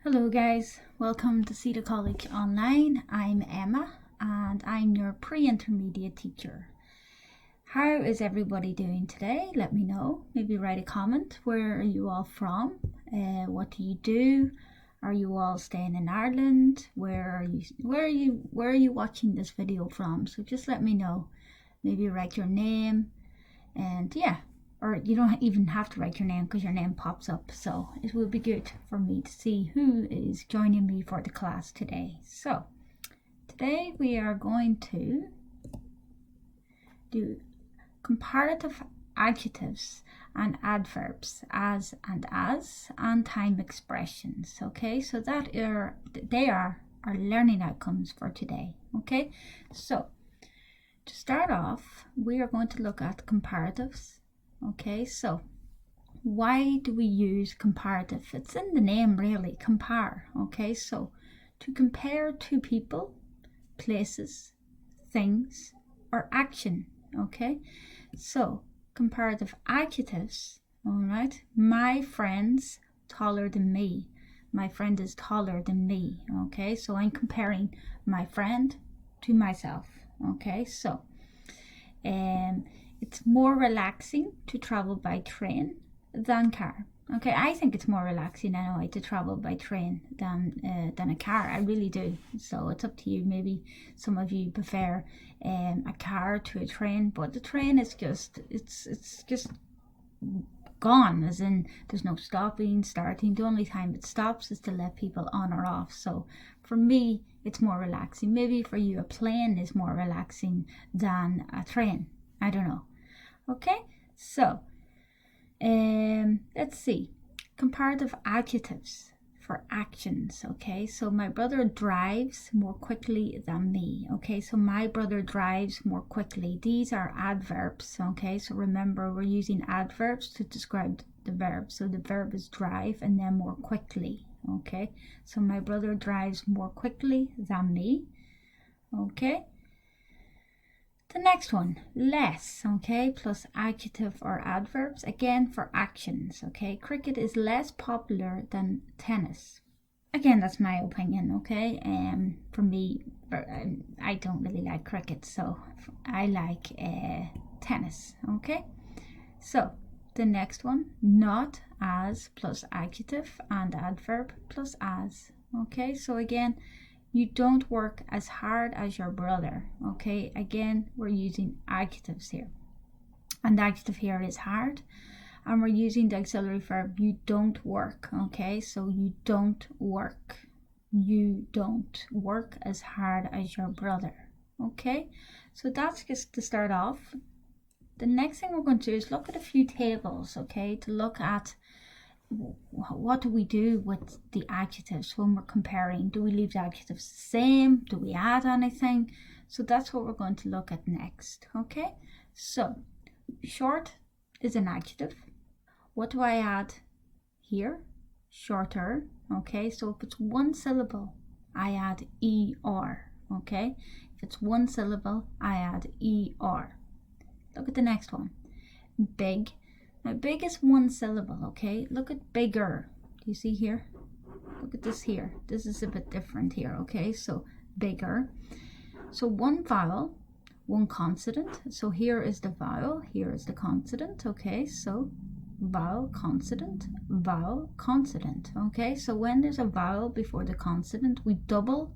Hello guys, welcome to SEDA College Online. I'm Emma and I'm your pre-intermediate teacher. How is everybody doing today? Let me know. Maybe write a comment. Where are you all from? What do you do? Are you all staying in Ireland? Where are you watching this video from? So just let me know. Maybe write your name and yeah. Or you don't even have to write your name because your name pops up. So it will be good for me to see who is joining me for the class today. So today we are going to do comparative adjectives and adverbs, as and time expressions. Okay, so they are our learning outcomes for today. Okay, so to start off, we are going to look at comparatives. Okay, so why do we use comparative? It's in the name really, compare. Okay, so to compare two people, places, things, or action. Okay, so comparative adjectives. All right, my friend's taller than me. My friend is taller than me. Okay, so I'm comparing my friend to myself. Okay, so it's more relaxing to travel by train than car. Okay, I think it's more relaxing anyway to travel by train than a car. I really do. So it's up to you. Maybe some of you prefer a car to a train, but the train is just it's just gone. As in, there's no stopping, starting. The only time it stops is to let people on or off. So for me, it's more relaxing. Maybe for you, a plane is more relaxing than a train. I don't know. Okay, so let's see. Comparative adjectives for actions. Okay, so my brother drives more quickly than me. Okay, so my brother drives more quickly. These are adverbs. Okay, so remember, we're using adverbs to describe the verb. So the verb is drive and then more quickly. Okay, so my brother drives more quickly than me. Okay, the next one, less, okay, plus adjective or adverbs, again for actions. Okay, cricket is less popular than tennis. Again, that's my opinion. Okay, for me, I don't really like cricket, so I like tennis. Okay, so the next one, not as plus adjective and adverb plus as. Okay, so again, you don't work as hard as your brother. Okay, again, we're using adjectives here. And the adjective here is hard. And we're using the auxiliary verb, you don't work. Okay, so you don't work. You don't work as hard as your brother. Okay, so that's just to start off. The next thing we're going to do is look at a few tables, okay, to look at what do we do with the adjectives when we're comparing. Do we leave the adjectives the same? Do we add anything? So that's what we're going to look at next. Okay, so short is an adjective. What do I add here? Shorter. Okay, so if it's one syllable, I add er. Okay, if it's one syllable, I add er. Look at the next one. Big. Now, big is one syllable, okay? Look at bigger. Do you see here? Look at this here. This is a bit different here, okay? So, bigger. So, one vowel, one consonant. So, here is the vowel, here is the consonant, okay? So, vowel, consonant, okay? So, when there's a vowel before the consonant, we double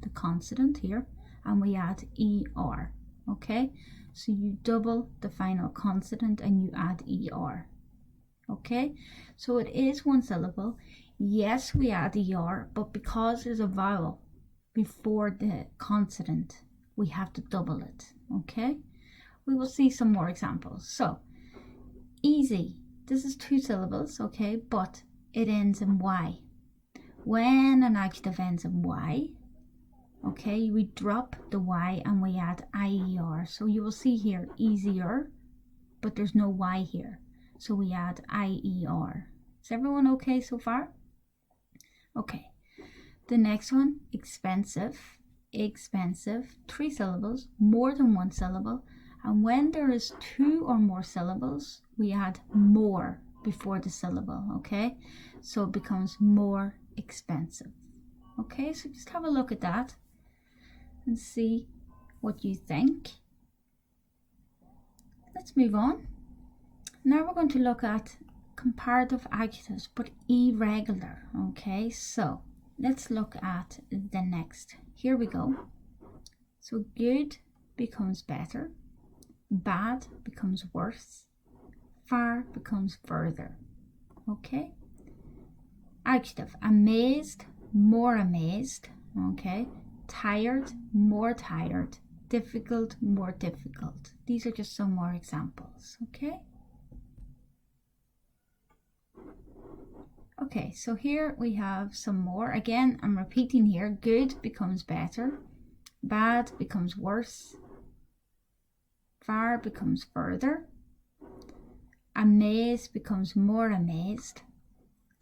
the consonant here and we add er, okay? So you double the final consonant and you add er. Okay, so it is one syllable. Yes, we add er, but because there's a vowel before the consonant, we have to double it. Okay, we will see some more examples. So, easy. This is two syllables, okay, but it ends in y. When an adjective ends in y, okay, we drop the y and we add ier. So you will see here easier, but there's no y here. So we add ier. Is everyone okay so far? Okay. The next one, expensive. Expensive, three syllables, more than one syllable. And when there is two or more syllables, we add more before the syllable, okay? So it becomes more expensive. Okay, so just have a look at that and see what you think. Let's move on. Now we're going to look at comparative adjectives, but irregular. Okay, so let's look at the next. Here we go. So good becomes better, bad becomes worse, far becomes further. Okay, adjective: amazed, more amazed. Okay, tired, more tired, difficult, more difficult. These are just some more examples. Okay, so here we have some more. Again, I'm repeating here. Good becomes better, bad becomes worse, far becomes further, amazed becomes more amazed,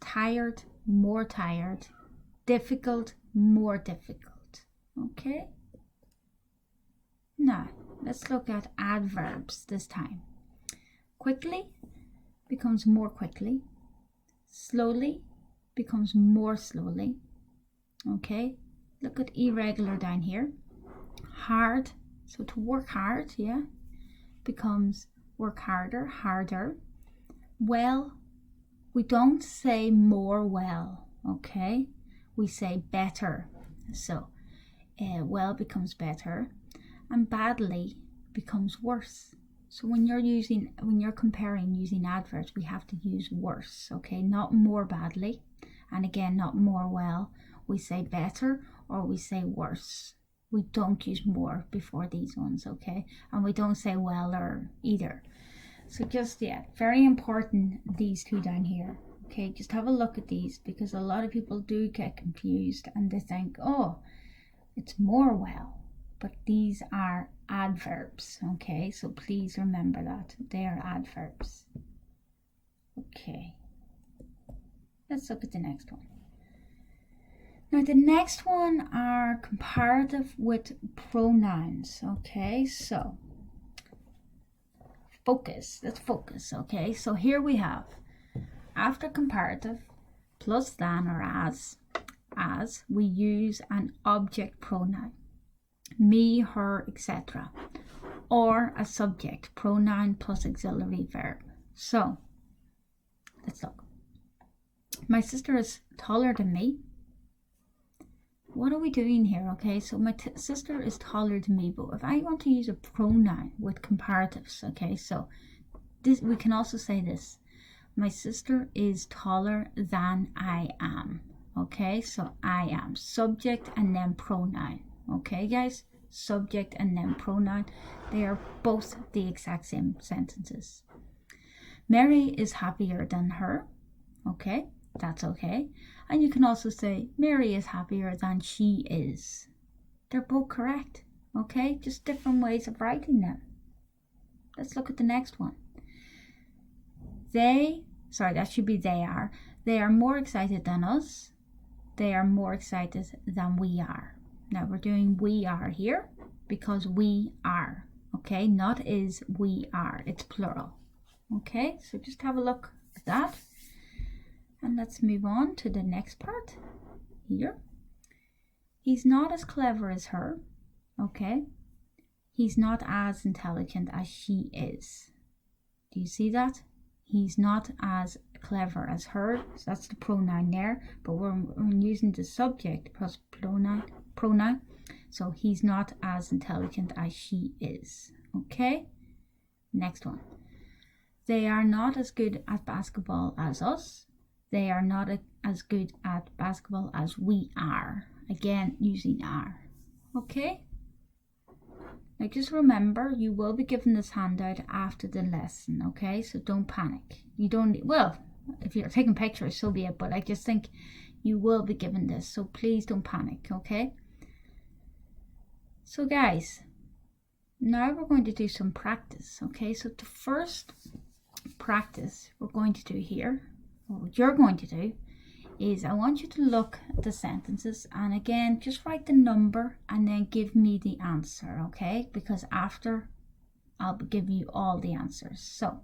tired, more tired, difficult, more difficult. Okay, now let's look at adverbs this time. Quickly becomes more quickly, slowly becomes more slowly. Okay, look at irregular down here. Hard, so to work hard, yeah, becomes work harder, harder. Well, we don't say more well, okay, we say better. So well becomes better, and badly becomes worse. So when you're comparing using adverbs, we have to use worse, okay, not more badly, and again, not more well. We say better or we say worse. We don't use more before these ones, okay, and we don't say weller either. So just, yeah, very important, these two down here. Okay, just have a look at these, because a lot of people do get confused and they think, oh, it's more well, but these are adverbs. Okay, so please remember that they are adverbs. Okay, let's look at the next one. Now the next one are comparative with pronouns. Okay, so let's focus. Okay, so here we have, after comparative, plus than or as, we use an object pronoun, me, her, etc., or a subject pronoun plus auxiliary verb. So let's look. My sister is taller than me. What are we doing here? Okay, so my sister is taller than me, but if I want to use a pronoun with comparatives, okay, so this, we can also say this: my sister is taller than I am. Okay, so I am, subject and then pronoun. Okay, guys, subject and then pronoun, they are both the exact same sentences. Mary is happier than her. Okay, that's okay. And you can also say Mary is happier than she is. They're both correct. Okay, just different ways of writing them. Let's look at the next one. That should be they are. They are more excited than us. They are more excited than we are. Now we're doing we are here because we are. Okay, not is, we are. It's plural. Okay, so just have a look at that. And let's move on to the next part here. He's not as clever as her. Okay, he's not as intelligent as she is. Do you see that? He's not as clever as her. So that's the pronoun there, but we're using the subject plus pronoun. So he's not as intelligent as she is. Okay, next one. They are not as good at basketball as us. They are not as good at basketball as we are. Again, using are. Okay, now just remember, you will be given this handout after the lesson. Okay, so don't panic. You don't, well, if you're taking pictures, so be it, but I just think you will be given this, so please don't panic. Okay, so guys, now we're going to do some practice. Okay, so the first practice we're going to do here, or what you're going to do, is I want you to look at the sentences and again just write the number and then give me the answer. Okay, because after I'll be giving you all the answers. So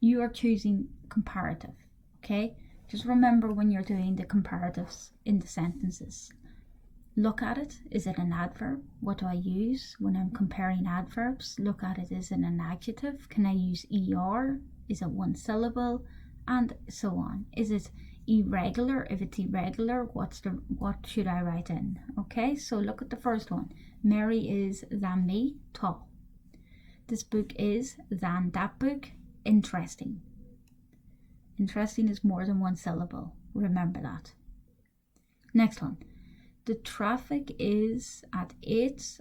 you are choosing comparative. Okay, Just remember when you're doing the comparatives in the sentences, look at it. Is it an adverb? What do I use when I'm comparing adverbs? Look at it. Is it an adjective? Can I use ER? Is it one syllable? And so on. Is it irregular? If it's irregular, what should I write in? Okay, so look at the first one. Mary is than me, tall. This book is than that book, interesting. Interesting is more than one syllable. Remember that. Next one. The traffic is at 8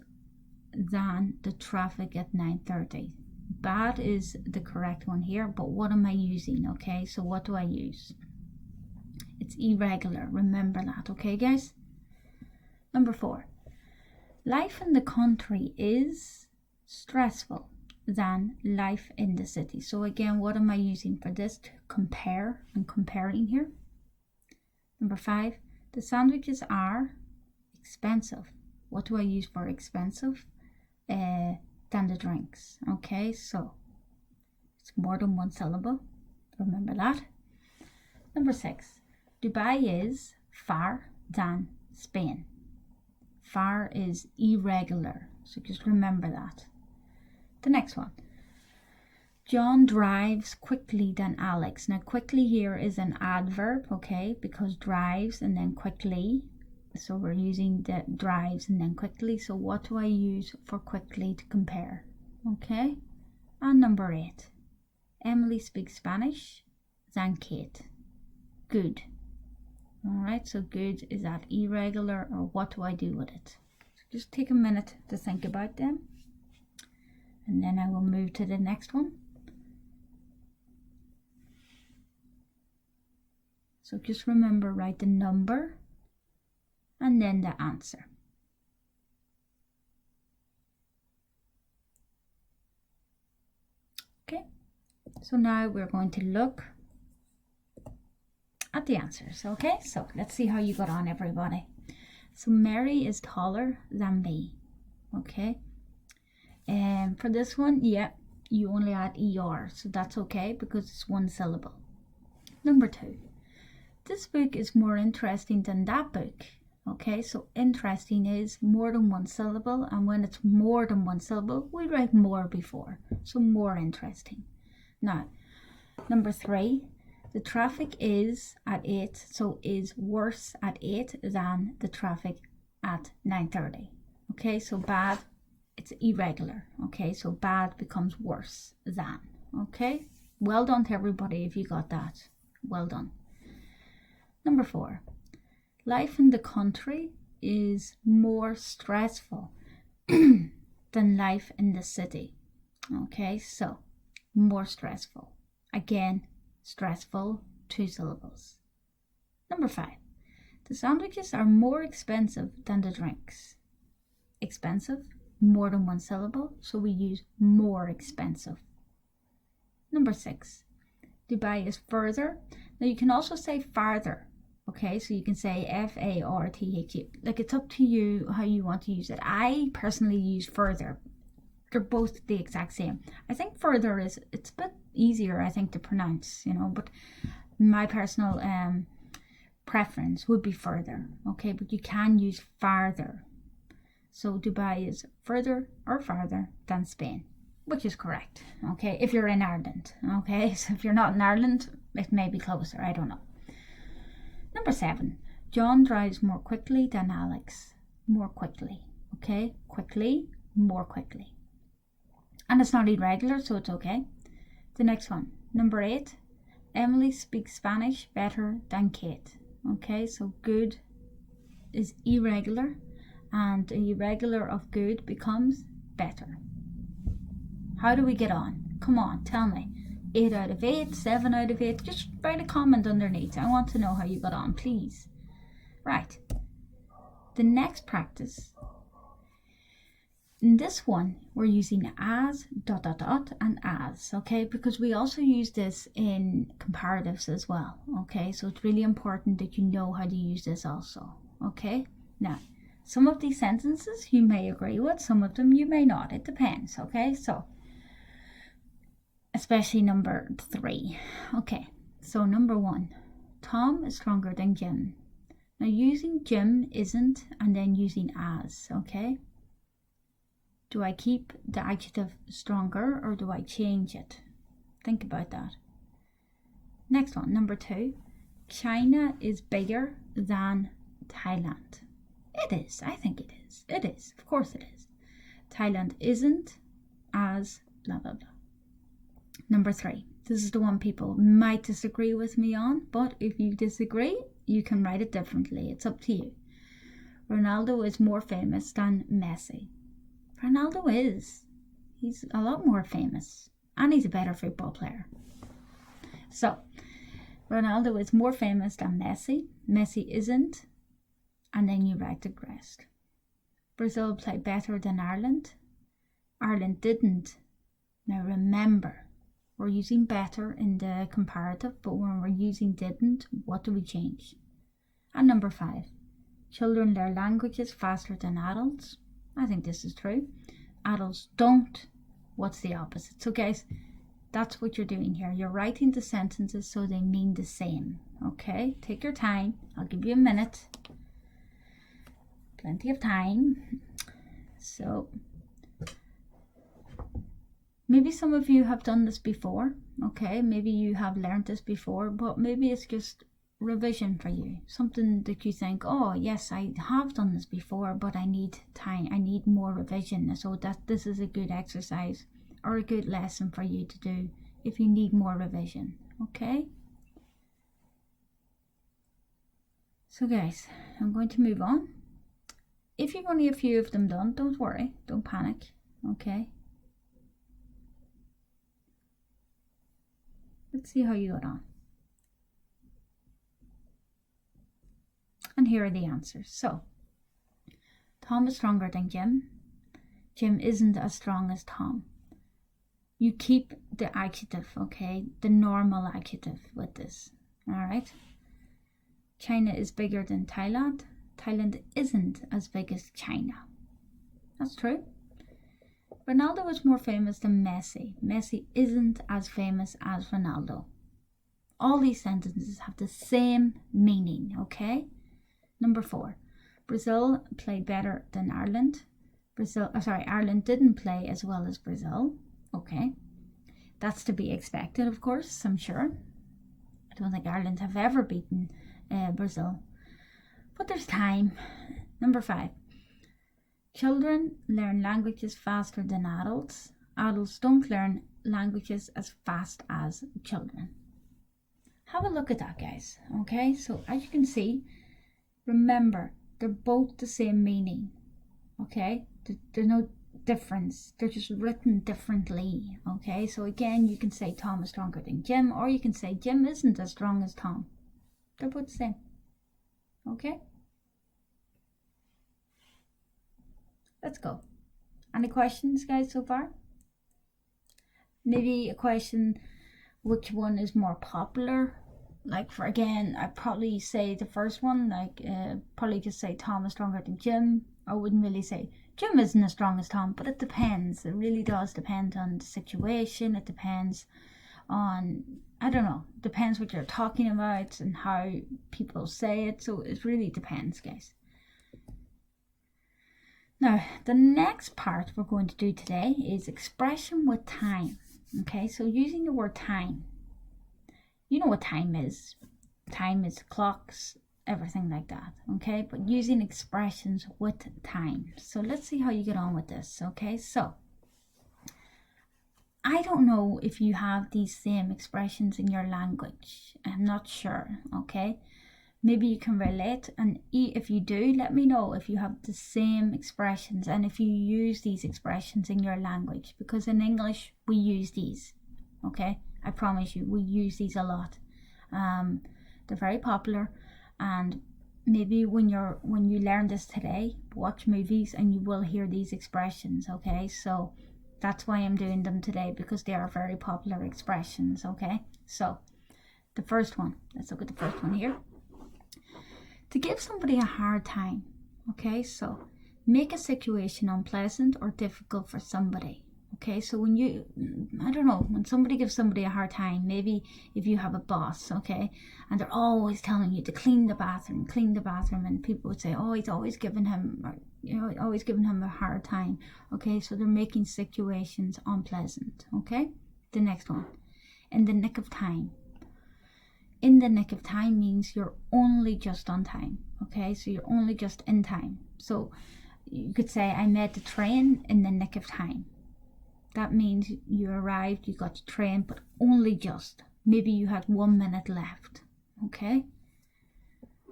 than the traffic at 9:30. Bad is the correct one here, but what am I using? Okay, so what do I use? It's irregular. Remember that, okay, guys? Number 4. Life in the country is stressful than life in the city. So again, what am I using for this? To compare. I'm comparing here. Number 5. The sandwiches are expensive. What do I use for expensive? Than the drinks. Okay, so it's more than one syllable. Remember that. Number 6. Dubai is far than Spain. Far is irregular. So just remember that. The next one. John drives quickly than Alex. Now quickly here is an adverb, okay, because drives and then quickly. So we're using the drives and then quickly. So what do I use for quickly to compare? Okay. And number 8. Emily speaks Spanish than Kate. Good. Alright, so good, is that irregular or what do I do with it? So just take a minute to think about them. And then I will move to the next one. So just remember, write the number and then the answer. Okay, so now we're going to look at the answers. Okay, so let's see how you got on, everybody. So Mary is taller than me. Okay, and for this one, yeah, you only add ER, so that's okay because it's one syllable. Number 2, this book is more interesting than that book. Okay, so interesting is more than one syllable, and when it's more than one syllable, we write more before. So more interesting. Now, number 3, the traffic is at 8, so is worse at 8 than the traffic at 9:30. Okay, so bad, it's irregular. Okay, so bad becomes worse than. Okay, well done to everybody if you got that. Well done. Number 4. Life in the country is more stressful than life in the city. Okay, so more stressful. Again, stressful, 2 syllables. Number 5. The sandwiches are more expensive than the drinks. Expensive, more than one syllable, so we use more expensive. Number 6. Dubai is further. Now you can also say farther. Okay, so you can say F-A-R-T-H-E. Like, it's up to you how you want to use it. I personally use further. They're both the exact same. I think further it's a bit easier, I think, to pronounce, you know, but my personal preference would be further. Okay, but you can use farther. So Dubai is further or farther than Spain, which is correct. Okay, if you're in Ireland. Okay, so if you're not in Ireland, it may be closer. I don't know. Number 7, John drives more quickly than Alex. More quickly. Okay, quickly, more quickly. And it's not irregular, so it's okay. The next one, number 8, Emily speaks Spanish better than Kate. Okay, so good is irregular, and the irregular of good becomes better. How do we get on? Come on, tell me. 8 out of 8, 7 out of 8. Just write a comment underneath. I want to know how you got on, please. Right. The next practice. In this one, we're using as, ... and as, okay? Because we also use this in comparatives as well, okay? So it's really important that you know how to use this also, okay? Now, some of these sentences you may agree with, some of them you may not. It depends, okay? So, especially number 3. Okay, so number 1. Tom is stronger than Jim. Now using Jim isn't and then using as, okay? Do I keep the adjective stronger or do I change it? Think about that. Next one, number 2. China is bigger than Thailand. It is. I think it is. It is. Of course it is. Thailand isn't as blah, blah, blah. Number 3. This is the one people might disagree with me on, but if you disagree, you can write it differently. It's up to you. Ronaldo is more famous than Messi. Ronaldo is. He's a lot more famous. And he's a better football player. So, Ronaldo is more famous than Messi. Messi isn't. And then you write the rest. Brazil played better than Ireland. Ireland didn't. Now remember, we're using better in the comparative, but when we're using didn't, what do we change? And number 5, children learn languages faster than adults. I think this is true. Adults don't. What's the opposite? So guys, that's what you're doing here. You're writing the sentences so they mean the same. Okay, take your time. I'll give you a minute. Plenty of time. So maybe some of you have done this before, okay? Maybe you have learned this before, but maybe it's just revision for you. Something that you think, oh yes, I have done this before, but I need time. I need more revision. So that this is a good exercise or a good lesson for you to do if you need more revision, okay? So guys, I'm going to move on. If you've only a few of them done, don't worry, don't panic, okay? Let's see how you got on. And here are the answers. So, Tom is stronger than Jim. Jim isn't as strong as Tom. You keep the adjective, okay? The normal adjective with this, all right? China is bigger than Thailand. Thailand isn't as big as China. That's true. Ronaldo is more famous than Messi. Messi isn't as famous as Ronaldo. All these sentences have the same meaning, okay? Number 4. Brazil played better than Ireland. Ireland didn't play as well as Brazil. Okay. That's to be expected, of course, I'm sure. I don't think Ireland have ever beaten Brazil. But there's time. Number 5. Children learn languages faster than adults. Adults don't learn languages as fast as children. Have a look at that, guys. Okay, so as you can see, remember, they're both the same meaning. Okay, there's no difference. They're just written differently. Okay, so again, you can say Tom is stronger than Jim, or you can say Jim isn't as strong as Tom. They're both the same. Okay, let's go. Any questions, guys, so far? Maybe a question, which one is more popular? Like, for again, I'd probably say the first one, like probably just say Tom is stronger than Jim. I wouldn't really say Jim isn't as strong as Tom, but it depends. It really does depend on the situation. It depends on, I don't know, depends what you're talking about and how people say it. So it really depends, guys. Now, the next part we're going to do today is expression with time. Okay, so using the word time. You know what time is. Time is clocks, everything like that, okay? But using expressions with time. So let's see how you get on with this, okay? So, I don't know if you have these same expressions in your language. I'm not sure, okay? Maybe you can relate, and if you do, let me know if you have the same expressions and if you use these expressions in your language, because in English we use these, okay? I promise you, we use these a lot. They're very popular, and maybe when you learn this today, watch movies and you will hear these expressions, okay? So that's why I'm doing them today, because they are very popular expressions, okay? So the first one, let's look at the first one here. To give somebody a hard time, okay? So make a situation unpleasant or difficult for somebody, Okay, so when you, I don't know, when somebody gives somebody a hard time, maybe if you have a boss, okay, and they're always telling you to clean the bathroom, and people would say, oh, he's always giving him, always giving him a hard time. Okay, so they're making situations unpleasant. Okay, the next one, in the nick of time. In the nick of time means you're only just on time. Okay, so you're only just in time. So you could say, I met the train in the nick of time. That means you arrived, you got the train, but only just. Maybe you had 1 minute left. Okay?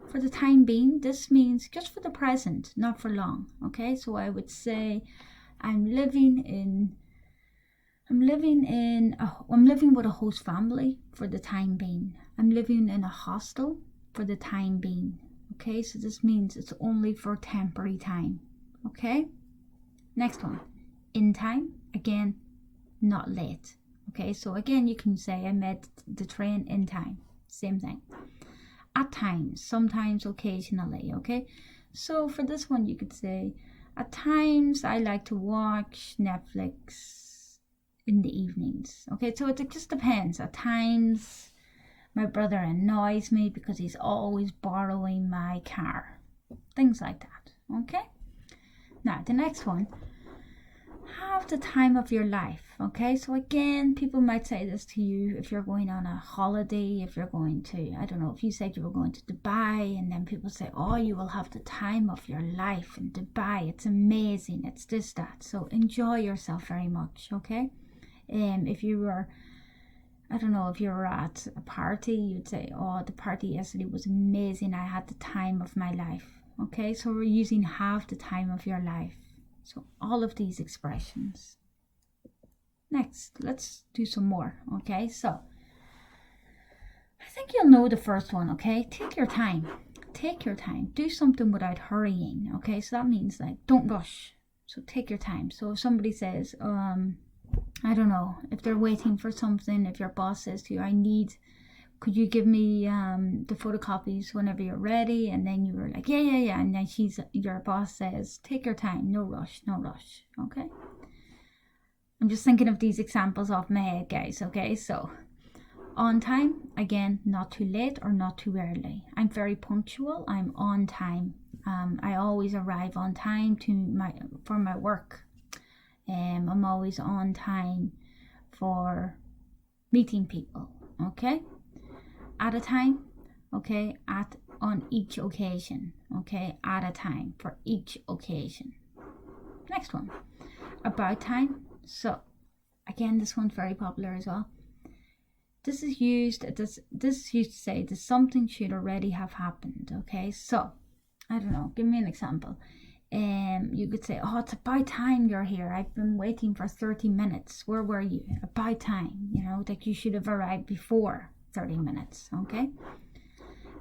For the time being, this means just for the present, not for long. Okay? So I would say I'm living with a host family for the time being. I'm living in a hostel for the time being. Okay? So this means it's only for temporary time. Okay? Next one. In time. Again, not late. Okay, so again, you can say I met the train in time. Same thing. At times, sometimes, occasionally. Okay, so for this one, you could say, at times I like to watch Netflix in the evenings. Okay, so it just depends. At times, my brother annoys me because he's always borrowing my car. Things like that. Okay, now the next one. Have the time of your life. Okay, so again, people might say this to you if you're going on a holiday, if you're going to, I don't know, if you said you were going to Dubai, and then people say, oh, you will have the time of your life in Dubai, it's amazing, it's this, that. So enjoy yourself very much. Okay, if you were, I don't know, if you were at a party, you'd say, oh, the party yesterday was amazing, I had the time of my life. Okay, so we're using have the time of your life. So all of these expressions. Next, let's do some more. Okay, so I think you'll know the first one. Okay, take your time. Take your time. Do something without hurrying. Okay, so that means like don't rush. So take your time. So if somebody says, I don't know, if they're waiting for something, if your boss says to you, could you give me the photocopies whenever you're ready? And then you were like, yeah. And then your boss says, take your time, no rush. Okay. I'm just thinking of these examples off my head, guys. Okay. So on time, again, not too late or not too early. I'm very punctual. I'm on time. I always arrive on time for my work. I'm always on time for meeting people. Okay. At a time, okay, on each occasion, okay, at a time, for each occasion. Next one, about time. So again, this one's very popular as well. This is used to say that something should already have happened. Okay, so I don't know, give me an example. You could say, oh, it's about time you're here, I've been waiting for 30 minutes, where were you? About time, that you should have arrived before 30 minutes. Okay,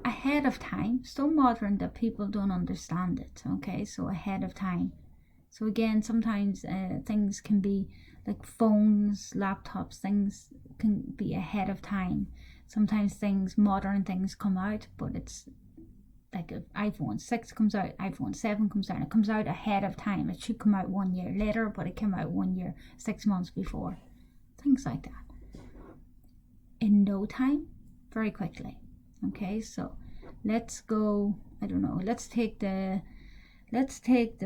ahead of time, so modern that people don't understand it. Okay, so ahead of time. So again, sometimes things can be like phones, laptops, things can be ahead of time. Sometimes modern things come out, but it's like if iPhone 6 comes out, iPhone 7 comes out, it comes out ahead of time. It should come out 1 year later, but it came out 1 year, 6 months before. Things like that. In no time, very quickly. Okay, so let's go, I don't know, let's take the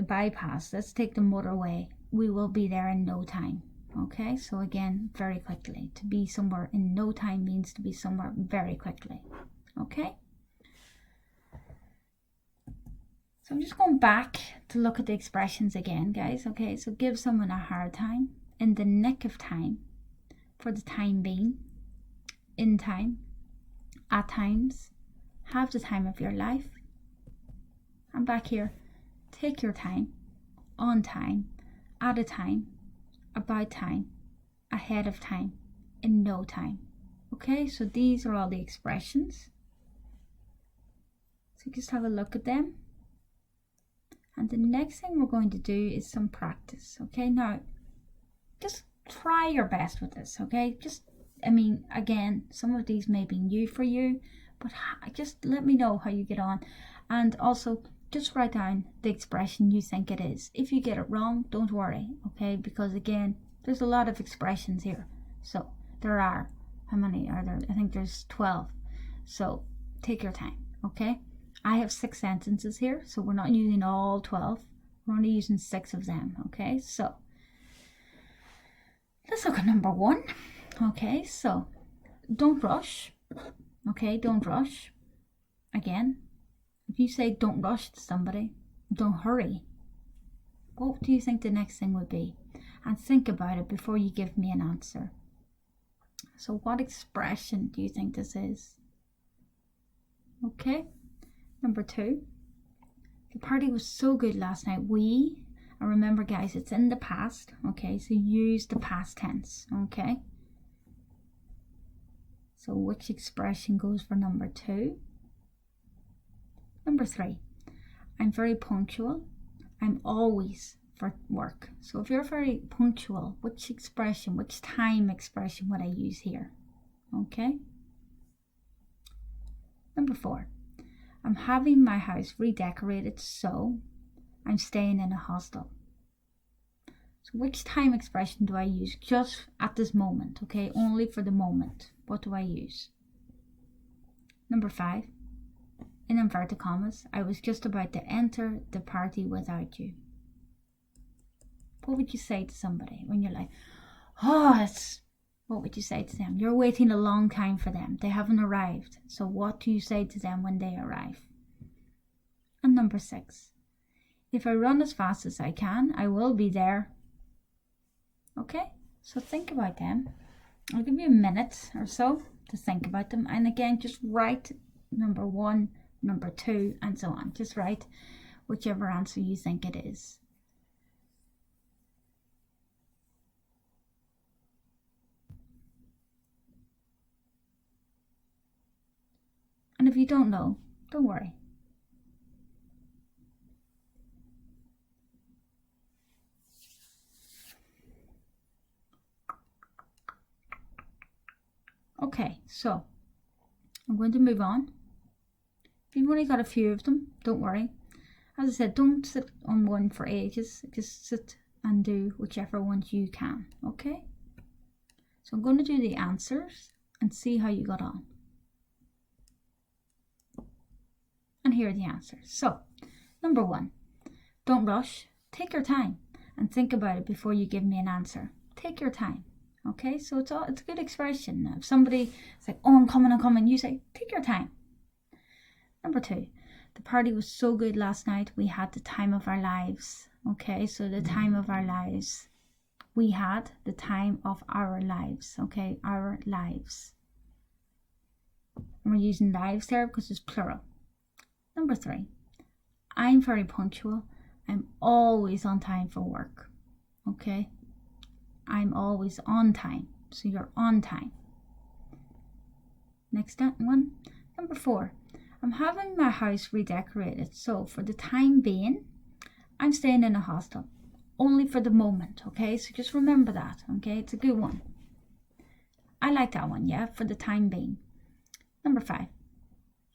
bypass, let's take the motorway. We will be there in no time. Okay, so again, very quickly. To be somewhere in no time means to be somewhere very quickly. Okay, so I'm just going back to look at the expressions again, guys. Okay, so give someone a hard time, in the nick of time, for the time being, in time, at times, have the time of your life. I'm back here. Take your time, on time, at a time, about time, ahead of time, in no time. Okay, so these are all the expressions. So just have a look at them. And the next thing we're going to do is some practice. Okay, now just try your best with this. Okay, again, some of these may be new for you, but just let me know how you get on. And also just write down the expression you think it is. If you get it wrong, don't worry, okay, because again, There's a lot of expressions here. So there are, how many are there? I think there's 12. So take your time, okay? I have 6 sentences here, so we're not using all 12. We're only using 6 of them, okay? So let's look at number 1. Okay, so don't rush. Okay, don't rush. Again, if you say don't rush to somebody, don't hurry, what do you think the next thing would be? And think about it before you give me an answer. So what expression do you think this is? Okay, number 2. The party was so good last night. And remember guys, it's in the past, okay? So use the past tense, okay? So which expression goes for number 2? Number 3. I'm very punctual. I'm always for work. So if you're very punctual, which expression, which time expression would I use here? Okay. Number 4. I'm having my house redecorated, so I'm staying in a hostel. So which time expression do I use just at this moment? Okay, only for the moment. What do I use? Number 5. In inverted commas, I was just about to enter the party without you. What would you say to somebody when you're like, what would you say to them? You're waiting a long time for them. They haven't arrived. So what do you say to them when they arrive? And number 6. If I run as fast as I can, I will be there. Okay, so think about them. I'll give you a minute or so to think about them. And again, just write number 1, number 2, and so on. Just write whichever answer you think it is. And if you don't know, don't worry. Okay, so I'm going to move on. If you've only got a few of them, don't worry. As I said, don't sit on one for ages. Just sit and do whichever ones you can, okay? So I'm going to do the answers and see how you got on. And here are the answers. So, number 1, don't rush. Take your time and think about it before you give me an answer. Take your time. Okay, so it's a good expression. If somebody is like, oh, I'm coming, you say, take your time. Number 2, the party was so good last night. We had the time of our lives. Okay, so the time of our lives. We had the time of our lives. Okay, our lives. And we're using lives there because it's plural. Number 3, I'm very punctual. I'm always on time for work. Okay. I'm always on time. So you're on time. Next one. Number 4. I'm having my house redecorated. So for the time being, I'm staying in a hostel. Only for the moment. Okay. So just remember that. Okay. It's a good one. I like that one. Yeah. For the time being. Number 5.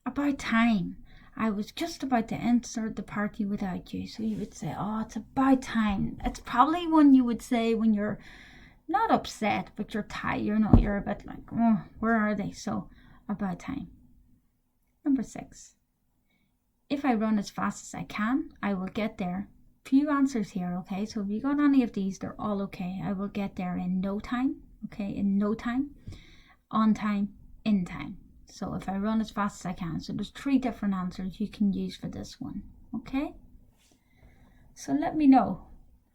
About time. I was just about to enter the party without you. So you would say, oh, it's about time. It's probably one you would say when you're not upset, but you're tired. You're a bit like, oh, where are they? So about time. Number 6. If I run as fast as I can, I will get there. Few answers here, okay? So if you got any of these, they're all okay. I will get there in no time, okay? In no time, on time, in time. So if I run as fast as I can. So there's 3 different answers you can use for this one. Okay? So let me know.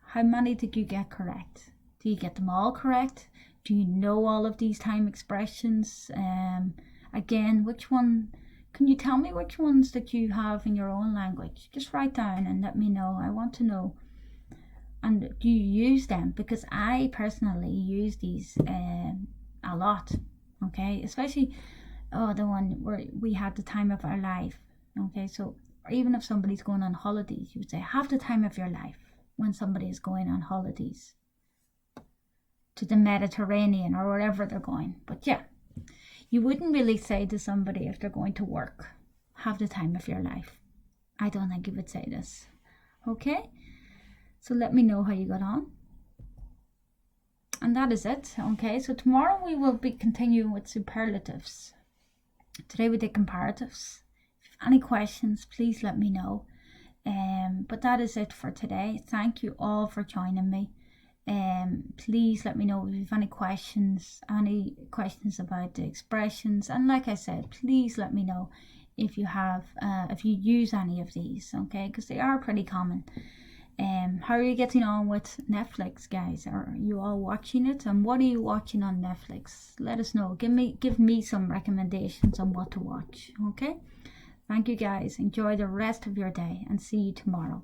How many did you get correct? Do you get them all correct? Do you know all of these time expressions? Again, which one? Can you tell me which ones that you have in your own language? Just write down and let me know. I want to know. And do you use them? Because I personally use these a lot. Okay? Especially... the one where we had the time of our life. Okay, so or even if somebody's going on holidays, you would say have the time of your life when somebody is going on holidays to the Mediterranean or wherever they're going. But yeah, you wouldn't really say to somebody if they're going to work, have the time of your life. I don't think you would say this. Okay, so let me know how you got on. And that is it. Okay, so tomorrow we will be continuing with superlatives. Today we did comparatives. If you have any questions, please let me know. But that is it for today. Thank you all for joining me. Please let me know if you have any questions about the expressions. And like I said, please let me know if you use any of these, okay, because they are pretty common. How are you getting on with Netflix, guys? Are you all watching it? And what are you watching on Netflix? Let us know. Give me some recommendations on what to watch, okay? Thank you, guys. Enjoy the rest of your day and see you tomorrow.